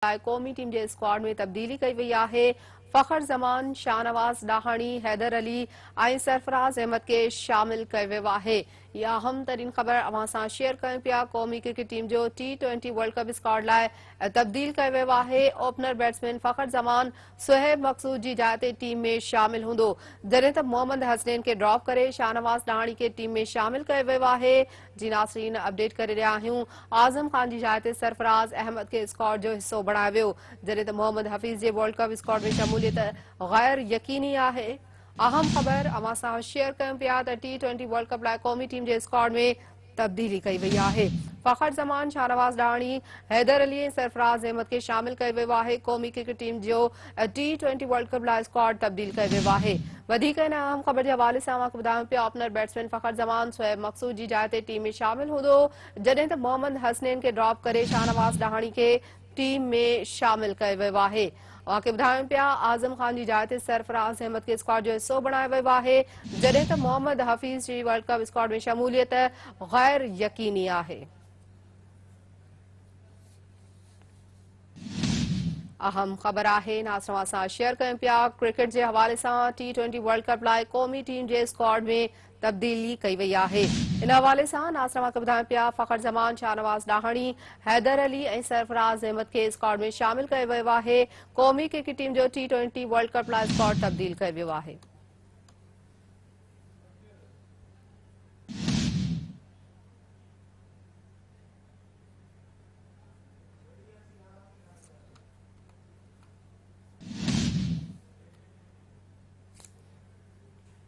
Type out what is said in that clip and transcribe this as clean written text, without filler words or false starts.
क़ौमी टीम जे स्क्वाड में तब्दीली कई वई आहे। फ़खर ज़मान, शाहनवाज़ डाहाणी, हैदर अली ऐं सरफराज़ अहमद के शामिल कयो वियो आहे। इहा अहम तरीन ख़बर अवां सां शेयर कयूं पिया। क़ौमी क्रिकेट टीम जो T20 वर्ल्ड कप स्क्वाड लाइ तब्दील कयो वियो आहे। ओपनर बैट्समैन फ़खर ज़मान सुहेब मक़सूद जी जाइ ते टीम में शामिल हूंदो, जॾहिं त मोहम्मद हसनैन खे ड्रॉप करे शाहनवाज़ डाहाणी खे टीम में शामिल कयो वियो आहे। जी नासरीन, अपडेट करे रहिया आहियूं। आज़म खान जी जाइ ते सरफराज़ अहमद खे स्क्वाड जो हिसो बणायो वियो, जॾहिं त मोहम्मद हफ़ीज़ जे वर्ल्ड कप स्क्वाड में शमूलियत गैर यकीनी आहे। अहम ख़बर अवां सां शेयर कयूं पिया त T20 वर्ल्ड कप लाइ क़ौमी टीम जे स्क्वाड में तब्दीली कई वई आहे। फ़खर ज़मान, शाहनवाज़ डाहाणी, हैदर अली ऐं सरफराज़ अहमद खे शामिल कयो वियो आहे। क़ौमी क्रिकेट टीम जो T20 वर्ल्ड कप लाइ स्क्वाड तब्दील कयो वियो आहे। वधीक इन अहम ख़बर जे हवाले सां अवांखे ॿुधायूं पिया। ओपनर बैट्समैन फ़खर ज़मान सुहेब मक़सूद जी जाइ ते टीम में शामिल हूंदो, जॾहिं त मोहम्मद हसनैन खे ड्रॉप करे शाहनवाज़ डाहाणी खे टीम में शामिल कयो वियो आहे। अवांखे ॿुधायूं पिया, आज़म खान जी जाइ ते सरफराज़ अहमद खे स्क्वाड जो हिसो बणायो वियो आहे, जॾहिं त मोहम्मद हफ़ीज़ जी वर्ल्ड कप स्क्वाड में शमूलियत गैर यकीनी आहे। अहम ख़बर आहे नाज़रीन अवां सां शेयर कयूं पिया। क्रिकेट जे हवाले सां T20 वर्ल्ड कप लाइ क़ौमी टीम जे स्क्वाड में तब्दीली कई वई आहे। इन हवाले सां नाज़रीन अवांखे ॿुधायूं पिया, फ़खर ज़मान, शाहनवाज़ डाहाणी, हैदर अली ऐं सरफराज़ अहमद खे स्क्वाड में शामिल कयो वियो आहे। क़ौमी क्रिकेट टीम जो T20 वर्ल्ड कप लाइ स्क्वाड तब्दील कयो वियो आहे।